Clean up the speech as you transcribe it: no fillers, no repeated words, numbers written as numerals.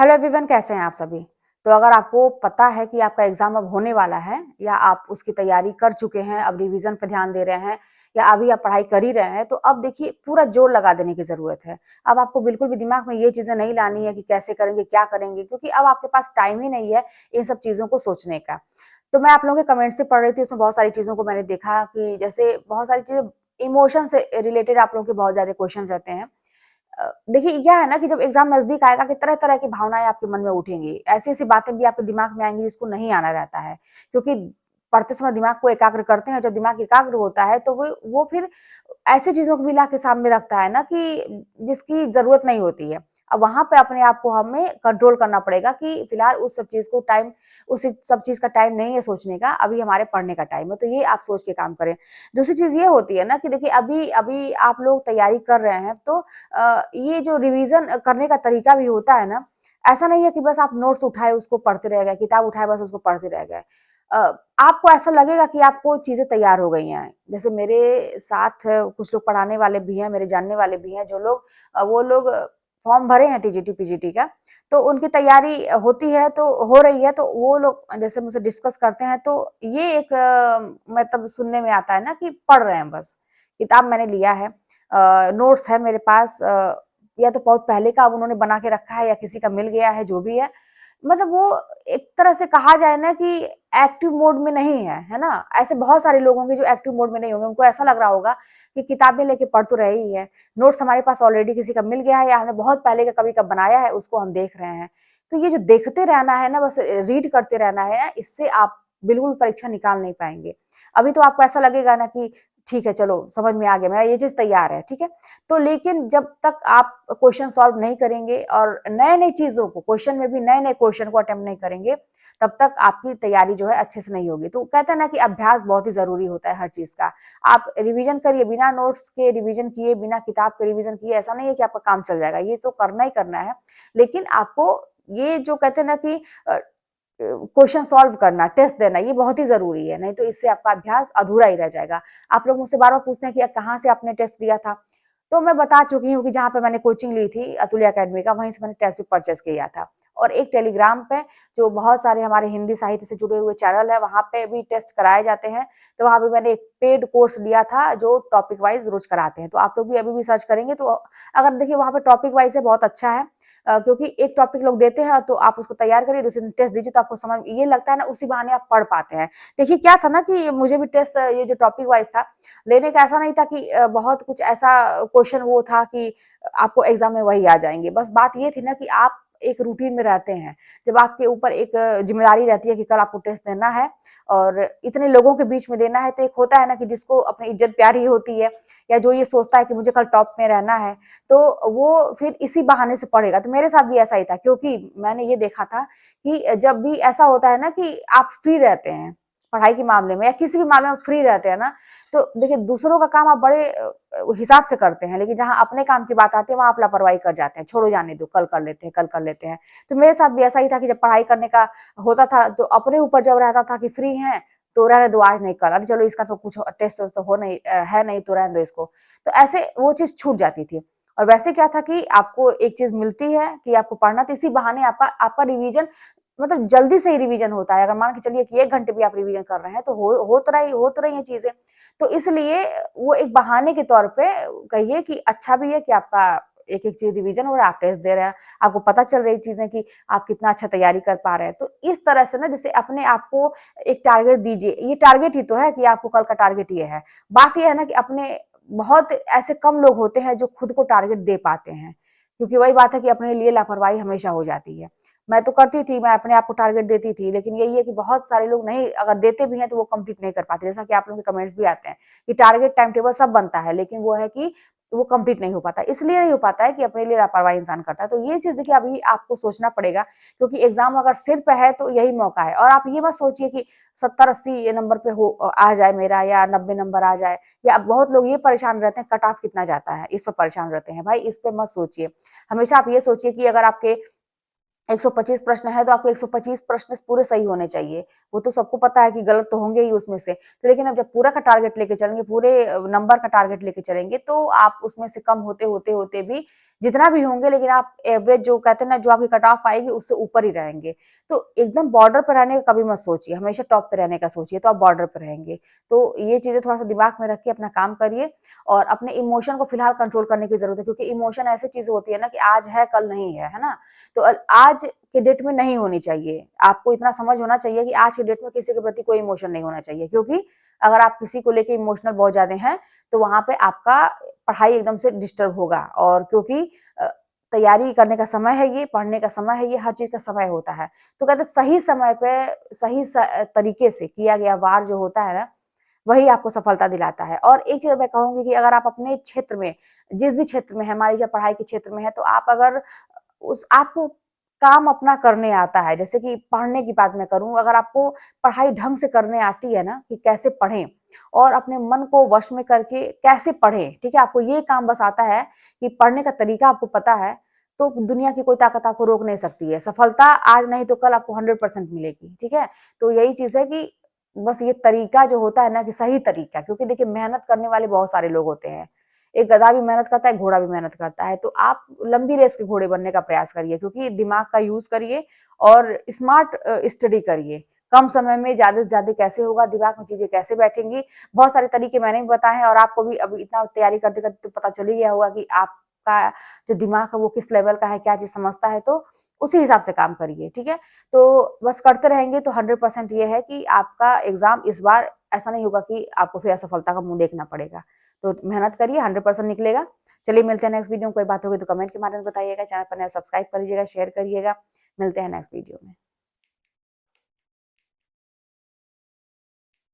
Hello everyone, कैसे हैं आप सभी। तो अगर आपको पता है कि आपका एग्जाम अब होने वाला है या आप उसकी तैयारी कर चुके हैं, अब रिवीजन पे ध्यान दे रहे हैं या अभी आप पढ़ाई कर ही रहे हैं, तो अब देखिए पूरा जोर लगा देने की जरूरत है। अब आपको बिल्कुल भी दिमाग में ये चीजें नहीं लानी है कि कैसे करेंगे, क्या करेंगे, क्योंकि अब आपके पास टाइम ही नहीं है इन सब चीजों को सोचने का। तो मैं आप लोगों के कमेंट से पढ़ रही थी, उसमें बहुत सारी चीजों को मैंने देखा कि जैसे बहुत सारी चीजें इमोशन से रिलेटेड आप लोगों के बहुत ज्यादा क्वेश्चन रहते हैं। देखिए क्या है ना कि जब एग्जाम नजदीक आएगा कि तरह तरह की भावनाएं आपके मन में उठेंगी, ऐसी ऐसी बातें भी आपके दिमाग में आएंगी जिसको नहीं आना रहता है, क्योंकि पढ़ते समय दिमाग को एकाग्र करते हैं। जब दिमाग एकाग्र होता है तो वो फिर ऐसी चीजों को भी ला के सामने रखता है ना कि जिसकी जरूरत नहीं होती है। अब वहां पे अपने आप को हमें कंट्रोल करना पड़ेगा कि फिलहाल उस सब चीज को टाइम, उस सब चीज का टाइम नहीं है सोचने का, अभी हमारे पढ़ने का टाइम है, तो ये आप सोच के काम करें। दूसरी चीज ये होती है ना कि देखिए अभी अभी आप लोग तैयारी कर रहे हैं, तो ये जो रिवीजन करने का तरीका भी होता है ना, ऐसा नहीं है कि बस आप नोट्स उठाए उसको पढ़ते रह गए, किताब उठाए बस उसको पढ़ते रह गए। अ, आपको ऐसा लगेगा कि आपको चीजें तैयार हो गई हैं। जैसे मेरे साथ कुछ लोग पढ़ाने वाले भी हैं, मेरे जानने वाले भी हैं, जो लोग वो लोग फॉर्म भरे हैं टीजीटी पीजीटी का, तो उनकी तैयारी होती है, तो हो रही है, तो वो लोग जैसे मुझसे डिस्कस करते हैं, तो ये एक मतलब सुनने में आता है ना कि पढ़ रहे हैं बस। किताब मैंने लिया है, नोट्स है मेरे पास, या तो बहुत पहले का अब उन्होंने बना के रखा है या किसी का मिल गया है, जो भी है। मतलब वो एक तरह से कहा जाए ना कि एक्टिव मोड में नहीं है ना। ऐसे बहुत सारे लोग होंगे जो एक्टिव मोड में नहीं होंगे, उनको ऐसा लग रहा होगा कि किताबें लेके पढ़ तो रहे ही है, नोट्स हमारे पास ऑलरेडी किसी का मिल गया है या हमने बहुत पहले का कभी का बनाया है, उसको हम देख रहे हैं। तो ये जो देखते रहना है ना, बस रीड करते रहना है ना, इससे आप बिल्कुल परीक्षा निकाल नहीं पाएंगे। अभी तो आपको ऐसा लगेगा ना कि ठीक है, चलो समझ में आ गया, मेरा ये चीज तैयार है, ठीक है। तो लेकिन जब तक आप क्वेश्चन सॉल्व नहीं करेंगे और नए नए चीजों को, क्वेश्चन में भी नए नए क्वेश्चन को अटेम्प्ट नहीं करेंगे, तब तक आपकी तैयारी जो है अच्छे से नहीं होगी। तो कहते हैं ना कि अभ्यास बहुत ही जरूरी होता है हर चीज का। आप रिवीजन करिए, बिना नोट्स के रिवीजन किए, बिना किताब के रिवीजन किए ऐसा नहीं है कि आपका काम चल जाएगा, ये तो करना ही करना है। लेकिन आपको ये जो कहते हैं ना कि क्वेश्चन सॉल्व करना, टेस्ट देना, ये बहुत ही जरूरी है, नहीं तो इससे आपका अभ्यास अधूरा ही रह जाएगा। आप लोग मुझसे बार बार पूछते हैं कि कहाँ से आपने टेस्ट दिया था, तो मैं बता चुकी हूँ कि जहाँ पे मैंने कोचिंग ली थी अतुल्य अकेडमी का, वहीं से मैंने टेक्स्ट बुक परचेस किया था। और एक टेलीग्राम पे जो बहुत सारे हमारे हिंदी साहित्य से जुड़े हुए चैनल है, वहां पे भी टेस्ट कराए जाते हैं। तो वहां पे मैंने एक पेड कोर्स लिया था जो टॉपिक वाइज रोज कराते हैं, तो आप लोग भी अभी भी सर्च करेंगे तो अगर देखिए वहां पे टॉपिक वाइज है, बहुत अच्छा है। क्योंकि एक टॉपिक लोग देते हैं तो आप उसको तैयार करिए, दूसरे दिन टेस्ट दीजिए, तो आपको समझ ये लगता है ना, उसी बहाने आप पढ़ पाते हैं। देखिए क्या था ना कि मुझे भी टेस्ट, ये जो टॉपिक वाइज था लेने का, ऐसा नहीं था कि बहुत कुछ ऐसा क्वेश्चन वो था कि आपको एग्जाम में वही आ जाएंगे। बस बात ये थी ना कि आप एक रूटीन में रहते हैं, जब आपके ऊपर एक जिम्मेदारी रहती है कि कल आपको टेस्ट देना है और इतने लोगों के बीच में देना है, तो एक होता है ना कि जिसको अपनी इज्जत प्यारी होती है, या जो ये सोचता है कि मुझे कल टॉप में रहना है, तो वो फिर इसी बहाने से पढ़ेगा। तो मेरे साथ भी ऐसा ही था, क्योंकि मैंने ये देखा था कि जब भी ऐसा होता है ना कि आप फ्री रहते हैं पढ़ाई के मामले में या किसी भी मामले में फ्री रहते हैं ना, तो देखिए दूसरों का काम आप बड़े हिसाब से करते हैं, लेकिन जहां अपने काम की बात आती है वहां आप लापरवाही कर जाते हैं, छोड़ो जाने दो, कल कर लेते हैं, कल कर लेते हैं। तो मेरे साथ भी ऐसा ही था कि जब पढ़ाई करने का होता था तो अपने ऊपर जब रहता था कि फ्री हैं तो रहने दो, आज नहीं कल, अरे चलो इसका तो कुछ टेस्ट तो हो नहीं है नहीं, तो रहने दो इसको। तो ऐसे वो चीज छूट जाती थी। और वैसे क्या था कि आपको एक चीज मिलती है कि आपको पढ़ना, तो इसी बहाने आपका आपका रिवीजन मतलब जल्दी से ही रिवीजन होता है। अगर मान के चलिए कि 1 घंटे भी आप रिवीजन कर रहे हैं तो हो तो रही हैं चीजें। तो इसलिए वो एक बहाने के तौर पे कहिए कि अच्छा भी है कि आपका एक-एक चीज रिवीजन हो रहा है, आप टेस्ट दे रहे हैं, आपको पता चल रही चीजें कि आप कितना अच्छा तैयारी कर पा रहे हैं। तो इस तरह से ना, जैसे अपने आप को एक टारगेट दीजिए, ये टारगेट ही तो है कि आपको कल का टारगेट ये है। बात ये है ना कि अपने बहुत ऐसे कम लोग होते हैं जो खुद को टारगेट दे पाते हैं, क्योंकि वही बात है कि अपने लिए लापरवाही हमेशा हो जाती है। मैं तो करती थी, मैं अपने आप को टारगेट देती थी, लेकिन यही है कि बहुत सारे लोग नहीं, अगर देते भी हैं तो वो कंप्लीट नहीं कर पाते। जैसा कि आप लोगों के कमेंट्स भी आते हैं कि टारगेट टाइम टेबल सब बनता है, लेकिन वो है कि वो कंप्लीट नहीं हो पाता। इसलिए नहीं हो पाता है कि अपने लिए लापरवाही इंसान करता है। तो ये चीज देखिए अभी आपको सोचना पड़ेगा, क्योंकि एग्जाम अगर सिर पे है तो यही मौका है। और आप ये मत सोचिए कि 70-80 नंबर पे हो आ जाए मेरा, या 90 नंबर आ जाए। या बहुत लोग ये परेशान रहते हैं कट ऑफ कितना जाता है, इस पर परेशान रहते हैं। भाई इस पे मत सोचिए, हमेशा आप ये सोचिए कि अगर आपके 125 प्रश्न है तो आपको 125 प्रश्न पूरे सही होने चाहिए। वो तो सबको पता है कि गलत तो होंगे ही उसमें से। तो लेकिन अब जब पूरा का टारगेट लेके चलेंगे, पूरे नंबर का टारगेट लेके चलेंगे, तो आप उसमें से कम होते, होते, होते भी जितना भी होंगे, लेकिन आप एवरेज जो कहते हैं ना, जो आपकी कट ऑफ आएगी उससे ऊपर ही रहेंगे। तो एकदम बॉर्डर पे रहने का कभी मत सोचिए, हमेशा टॉप पे रहने का सोचिए, तो आप बॉर्डर पे रहेंगे। तो ये चीज़ें थोड़ा-सा दिमाग में रख के अपना काम करिए और अपने इमोशन को फिलहाल कंट्रोल करने की ज़रूरत है, क्योंकि इमोशन ऐसी चीज़ होती है ना कि आज है, कल नहीं है ना? तो आज के डेट में नहीं होनी चाहिए। आपको इतना समझ होना चाहिए कि आज के डेट में किसी के प्रति कोई इमोशन नहीं होना चाहिए, क्योंकि अगर आप किसी को लेके इमोशनल बहुत ज़्यादा हैं, तो वहाँ पे आपका पढ़ाई एकदम से डिस्टर्ब होगा। और क्योंकि तैयारी करने का समय है ये, पढ़ने का समय है ये, हर चीज़ का समय होता है। तो कहते हैं सही समय पे सही तरीके से किया गया वार जो होता है ना, वही आपको सफलता दिलाता है। और एक चीज़ मैं कहूँगी कि अगर आप अपने क्षेत्र में, जिस भी क्षेत्र में है, मान लीजिए पढ़ाई के क्षेत्र में है, तो आप अगर उस आपको काम अपना करने आता है, जैसे कि पढ़ने की बात मैं करूँ, अगर आपको पढ़ाई ढंग से करने आती है ना, कि कैसे पढ़ें और अपने मन को वश में करके कैसे पढ़ें, ठीक है? आपको ये काम बस आता है कि पढ़ने का तरीका आपको पता है, तो दुनिया की कोई ताकत आपको रोक नहीं सकती है। सफलता आज नहीं तो कल आपको 100% मिलेगी, ठीक है? तो यही चीज़ है कि बस ये तरीका जो होता है ना, कि सही तरीका, क्योंकि देखिए मेहनत करने वाले बहुत सारे लोग होते हैं। एक गधा भी मेहनत करता है, घोड़ा भी मेहनत करता है। तो आप लंबी रेस के घोड़े बनने का प्रयास करिए, क्योंकि दिमाग का यूज़ करिए और स्मार्ट स्टडी करिए। कम समय में ज़्यादा से ज़्यादा कैसे होगा, दिमाग में चीज़ें कैसे बैठेंगी, बहुत सारे तरीके मैंने भी बताए हैं और आपको भी अब इतना तैयारी करते-करते तो पता चल ही गया होगा कि आपका जो दिमाग है वो किस लेवल का है, क्या चीज़ समझता है, तो उसी हिसाब से काम करिए, ठीक है? तो बस करते रहेंगे तो 100% ये है कि आपका एग्ज़ाम इस बार ऐसा नहीं होगा कि आपको फिर असफलता का मुँह देखना पड़ेगा। तो मेहनत करिए, 100% निकलेगा। चलिए मिलते हैं नेक्स्ट वीडियो में, कोई बात होगी तो कमेंट के माध्यम से बताइएगा, चैनल पर नए सब्सक्राइब कर लीजिएगा, शेयर करिएगा। मिलते हैं नेक्स्ट वीडियो में।